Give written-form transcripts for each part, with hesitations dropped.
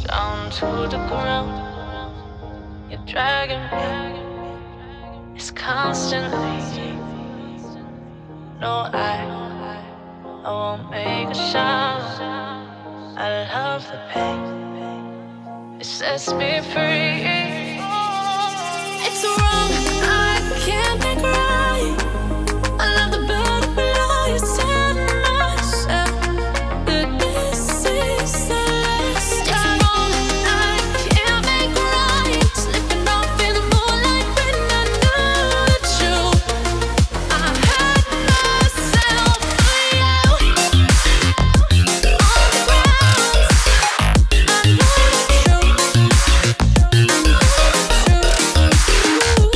Down to the ground, you're dragging me. It's constantly. No, I won't make a sound. I love the pain. It sets me free. It's wrong, I can't make right. I love the bird below you, tell myself that this is the last. It's wrong, I can't make right. Slipping off in the moonlight when I knew the truth. I had myself for you. On the ground, I know the truth. I know the truth. Oh,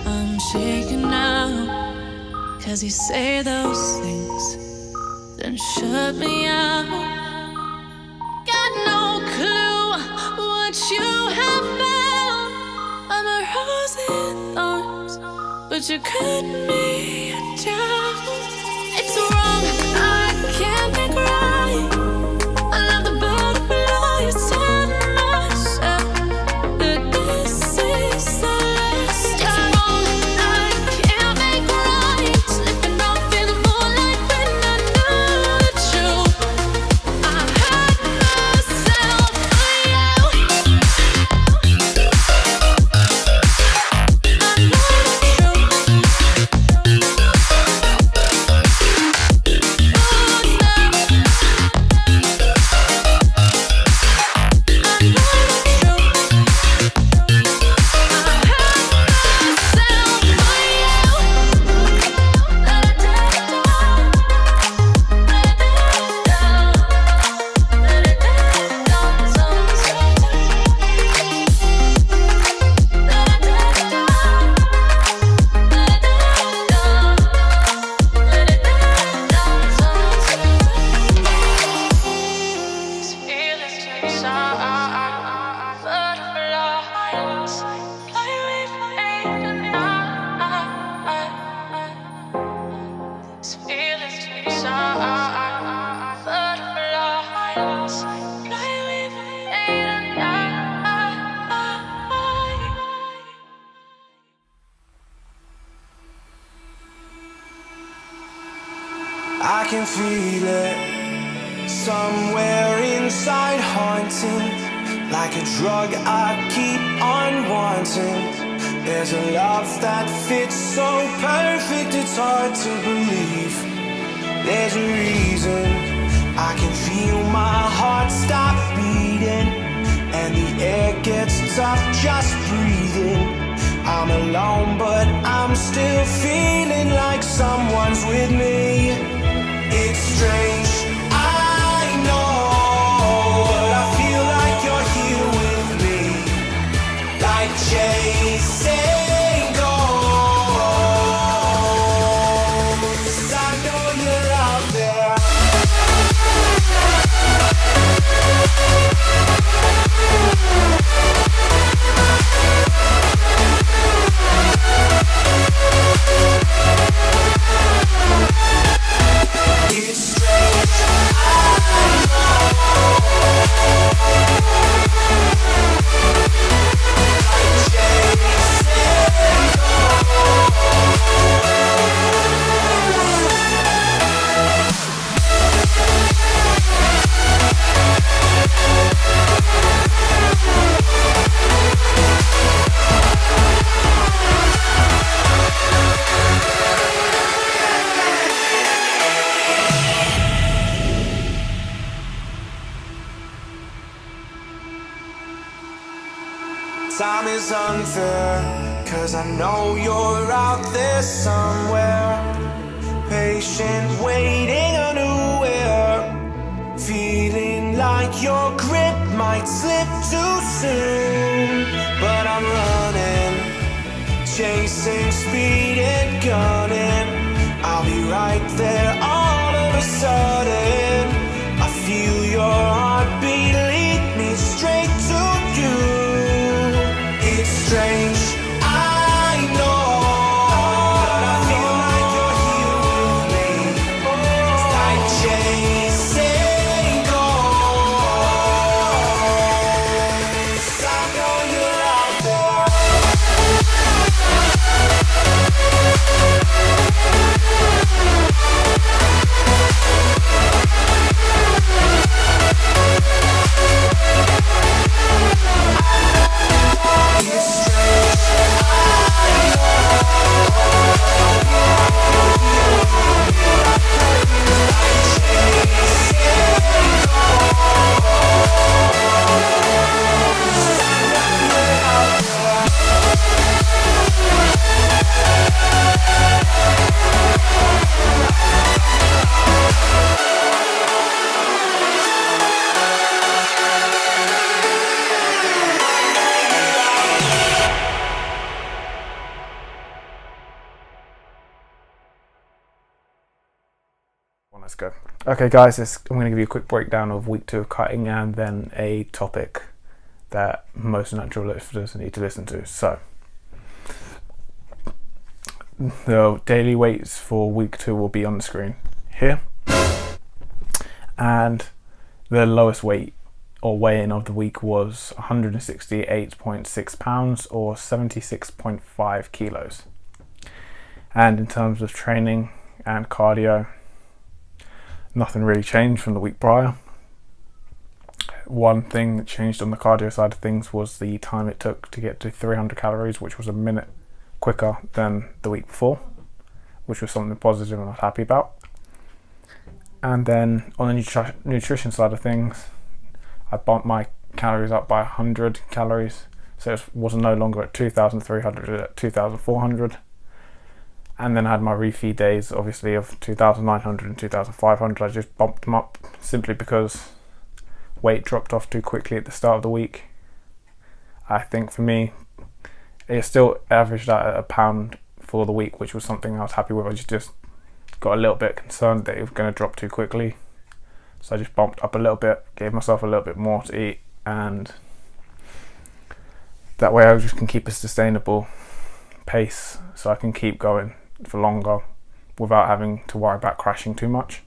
I'm shaking now, 'cause you say those things, then shut me out. Got no clue what you have found. I'm a rose in thorns, but you cut me down. It's wrong, I can't make right. I love the bird below you, tell myself that this is the last. It's wrong, I can't make right. Slipping off in the moonlight when I knew the truth. I had myself for you. I know the I can feel it somewhere inside, haunting like a drug I keep on wanting. There's a love that fits so perfect, it's hard to believe. There's a reason I can feel my heart stop beating, and the air gets tough just breathing. I'm alone, but I'm still feeling like someone's with me. It's strange, I know, but I feel like you're here with me, like chasing ghosts. I know you're out there. It's strange. Time is unfair, 'cause I know you're out there somewhere, patient, waiting unaware, feeling like your grip might slip too soon. But I'm running, chasing speed and gunning. I'll be right there all of a sudden. I feel your heartbeat lead me straight to you. It's strange, I know, but I feel like you're here with me. It's like chasing ghosts. I know you're out there. Let's go. Okay guys, I'm going to give you a quick breakdown of week 2 of cutting and then a topic that most natural lifters need to listen to. So the daily weights for week 2 will be on the screen here, and the lowest weight or weigh-in of the week was 168.6 pounds or 76.5 kilos. And in terms of training and cardio, nothing really changed from the week prior. One thing that changed on the cardio side of things was the time it took to get to 300 calories, which was a minute quicker than the week before, which was something positive and I was happy about. And then on the nutrition side of things, I bumped my calories up by 100 calories, so it was no longer at 2,300, at 2,400. And then I had my refeed days, obviously, of 2,900 and 2,500. I just bumped them up simply because weight dropped off too quickly at the start of the week. I think for me, it still averaged out at a pound for the week, which was something I was happy with. I just got a little bit concerned that it was going to drop too quickly. So I just bumped up a little bit, gave myself a little bit more to eat, and that way I just can keep a sustainable pace so I can keep going for longer without having to worry about crashing too much.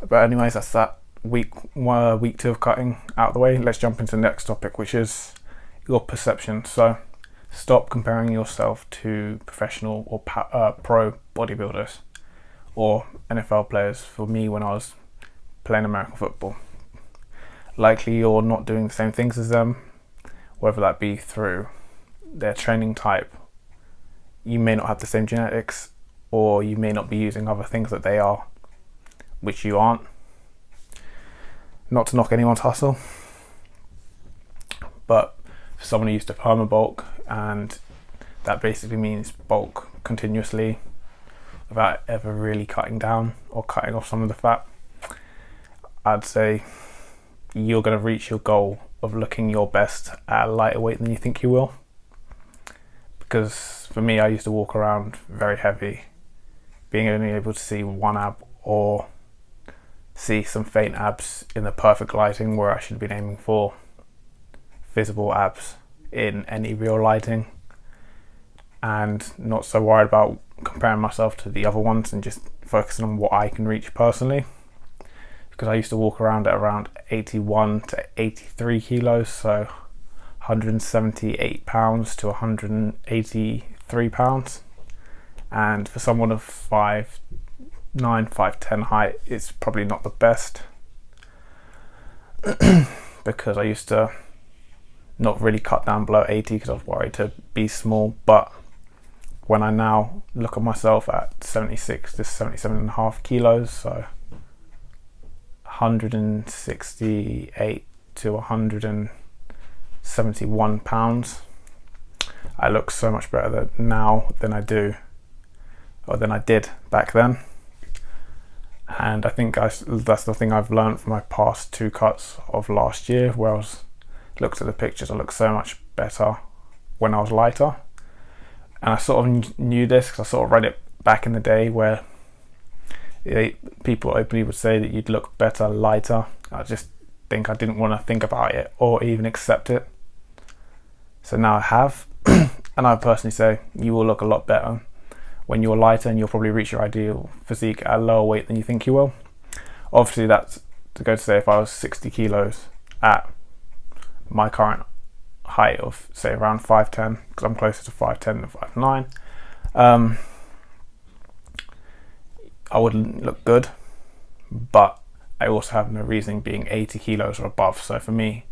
But anyways, that's that week 2 of cutting out of the way. Let's jump into the next topic, which is your perception. So stop comparing yourself to professional or pro bodybuilders or NFL players. For me, when I was playing American football, likely you're not doing the same things as them, whether that be through their training type. You may not have the same genetics, or you may not be using other things that they are, which you aren't. Not to knock anyone's hustle, but for someone who used to permabulk, and that basically means bulk continuously without ever really cutting down or cutting off some of the fat, I'd say you're going to reach your goal of looking your best at a lighter weight than you think you will. Because for me, I used to walk around very heavy, being only able to see one ab or see some faint abs in the perfect lighting, where I should have been aiming for visible abs in any real lighting, and not so worried about comparing myself to the other ones and just focusing on what I can reach personally. Because I used to walk around at around 81 to 83 kilos, so 178 pounds to 183 pounds, and for someone of 5'9", 5'10" height, it's probably not the best. Because I used to not really cut down below 80 because I was worried to be small. But when I now look at myself at 76 to 77.5 kilos, so 168 to 100 and 71 pounds. I look so much better now than I did back then. And I think that's the thing I've learned from my past 2 cuts of last year, where I looked at the pictures. I look so much better when I was lighter. And I sort of knew this because I sort of read it back in the day, where people openly would say that you'd look better lighter. I just think I didn't want to think about it or even accept it. So now I have, and I personally say you will look a lot better when you're lighter, and you'll probably reach your ideal physique at a lower weight than you think you will. Obviously, that's to go to say if I was 60 kilos at my current height of say around 5'10", because I'm closer to 5'10" than 5'9", I wouldn't look good, but I also have no reason being 80 kilos or above. So for me,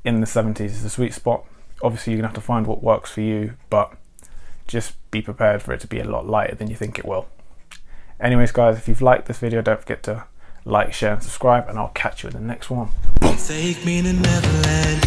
in the 70s is the sweet spot. Obviously, you're gonna have to find what works for you, but just be prepared for it to be a lot lighter than you think it will. Anyways, guys, if you've liked this video, don't forget to like, share, and subscribe, and I'll catch you in the next one. Take me to Neverland.